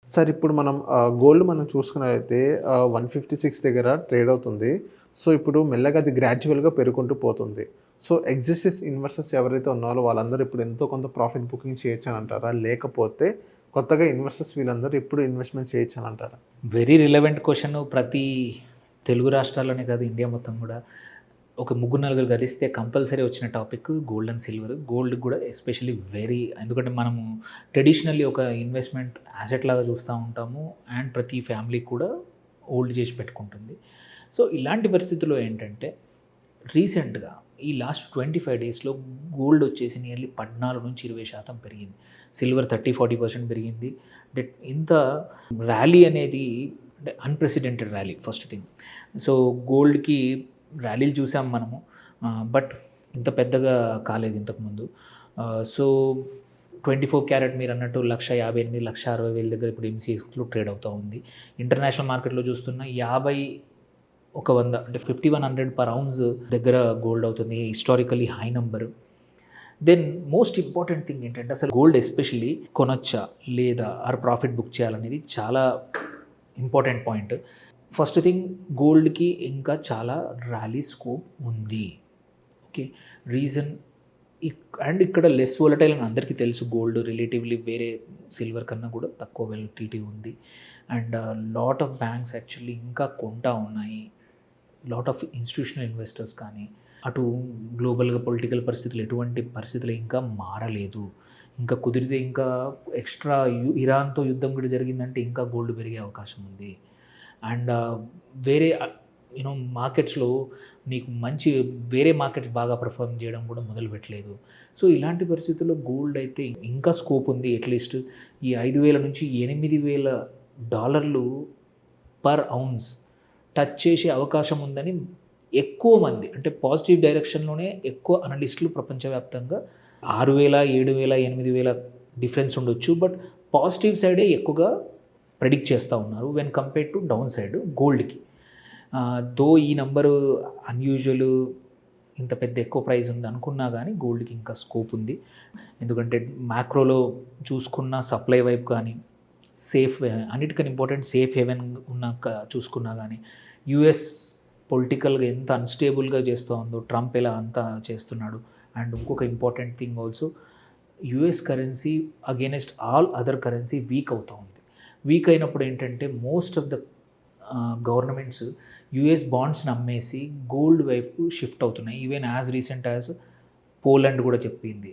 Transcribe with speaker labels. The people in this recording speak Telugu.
Speaker 1: సార్ ఇప్పుడు మనం గోల్డ్ మనం చూసుకున్నట్లయితే 156 దగ్గర ట్రేడ్ అవుతుంది. సో, ఇప్పుడు మెల్లగా అది గ్రాడ్యువల్‌గా పెరుగుకుంటూ పోతుంది. సో, ఎగ్జిస్టెన్స్ ఇన్వెస్టర్స్ ఎవరైతే ఉన్నారో వాళ్ళందరూ ఇప్పుడు ఎంతో కొంత ప్రాఫిట్ బుకింగ్ చేయొచ్చనంటారా? లేకపోతే కొత్తగా ఇన్వెస్టర్స్ వీళ్ళందరూ ఇప్పుడు ఇన్వెస్ట్‌మెంట్ చేయొచ్చనంటారా?
Speaker 2: Very relevant question. ప్రతి తెలుగు రాష్ట్రాల్లోనే కాదు, ఇండియా మొత్తం కూడా ఒక ముగ్గురు నలుగురు కలిస్తే కంపల్సరీ వచ్చిన topic gold and silver. Gold కూడా ఎస్పెషల్లీ వెరీ, ఎందుకంటే మనము ట్రెడిషనల్లీ ఒక ఇన్వెస్ట్మెంట్ యాసెట్ లాగా చూస్తూ ఉంటాము. అండ్ ప్రతి ఫ్యామిలీ కూడా హోల్డ్ చేసి పెట్టుకుంటుంది. సో ఇలాంటి పరిస్థితుల్లో ఏంటంటే రీసెంట్గా ఈ లాస్ట్ 25 డేస్లో గోల్డ్ వచ్చేసి నియర్లీ 14-20% పెరిగింది. సిల్వర్ 30-40% పెరిగింది. అంటే ఇంత ర్యాలీ అనేది అంటే unprecedented rally first thing. So గోల్డ్‌కి ర్యాలీలు చూసాం మనము. బట్ ఇంత పెద్దగా కాలేదు ఇంతకుముందు. సో 24 క్యారెట్ మీరన్నట్టు 1,58,000, 1,60,000 దగ్గర ఇప్పుడు ఎంసీఎక్స్‌లో ట్రేడ్ అవుతా ఉంది. ఇంటర్నేషనల్ మార్కెట్‌లో చూస్తున్న 100 అంటే 5,100 పర్ ఔన్స్ దగ్గర గోల్డ్ అవుతుంది. Historically high number. Then most important thing ఏంటంటే అసలు గోల్డ్ ఎస్పెషల్లీ కొనొచ్చా లేదా ఆర్ ప్రాఫిట్ బుక్ చేయాలనేది చాలా ఇంపార్టెంట్ పాయింట్. ఫస్ట్ థింగ్, గోల్డ్‌కి ఇంకా చాలా ర్యాలీ స్కోప్ ఉంది. ఓకే. రీజన్ అండ్ ఇక్కడ లెస్ వోలటైల్ అని అందరికీ తెలుసు. గోల్డ్ రిలేటివ్లీ వేరే సిల్వర్ కన్నా కూడా తక్కువ వోలటిలిటీ ఉంది. And lot of banks actually ఇంకా కొంటా ఉన్నాయి. లాట్ ఆఫ్ ఇన్స్టిట్యూషనల్ ఇన్వెస్టర్స్ కానీ, అటు గ్లోబల్‌గా పొలిటికల్ పరిస్థితులు ఎటువంటి పరిస్థితులు ఇంకా మారలేదు. ఇంకా కుదిరితే ఇంకా ఎక్స్ట్రా ఇరాన్‌తో యుద్ధం కూడా జరిగిందంటే ఇంకా గోల్డ్ పెరిగే అవకాశం ఉంది. అండ్ వేరే మార్కెట్స్‌లో నీకు మంచి వేరే మార్కెట్స్ బాగా పెర్ఫార్మ్ చేయడం కూడా మొదలుపెట్టలేదు. సో ఇలాంటి పరిస్థితుల్లో గోల్డ్ అయితే ఇంకా స్కోప్ ఉంది. అట్‌లీస్ట్ ఈ 5,000 నుంచి $8,000 పర్ ఔన్స్ టచ్ చేసే అవకాశం ఉందని ఎక్కువ మంది, అంటే పాజిటివ్ డైరెక్షన్‌లోనే ఎక్కువ అనలిస్టులు ప్రపంచవ్యాప్తంగా 6,000, 7,000, 8,000 డిఫరెన్స్ ఉండొచ్చు. బట్ పాజిటివ్ సైడే ఎక్కువగా ప్రెడిక్ట్ చేస్తూ ఉన్నారు when compared to downside గోల్డ్‌కి. దో ఈ నంబరు అన్‌యూజువల్, ఇంత పెద్ద ఎక్కువ ప్రైస్ ఉంది అనుకున్నా కానీ గోల్డ్‌కి ఇంకా స్కోప్ ఉంది. ఎందుకంటే మ్యాక్రోలో చూసుకున్న సప్లై వైపు కానీ, సేఫ్ అన్నిటికన్నా ఇంపార్టెంట్ సేఫ్ హెవెన్ ఉన్నాక చూసుకున్నా కానీ, యూఎస్ పొలిటికల్గా ఎంత అన్‌స్టేబుల్‌గా చేస్తూ ఉందో, ట్రంప్ ఎలా అంతా చేస్తున్నాడు. అండ్ ఇంకొక important thing also, US currency against all other currency weak అవుతూ ఉంది. వీక్ అయినప్పుడు ఏంటంటే most of the governments US బాండ్స్ని అమ్మేసి గోల్డ్ వైపు షిఫ్ట్ అవుతున్నాయి. Even as recent as Poland కూడా చెప్పింది.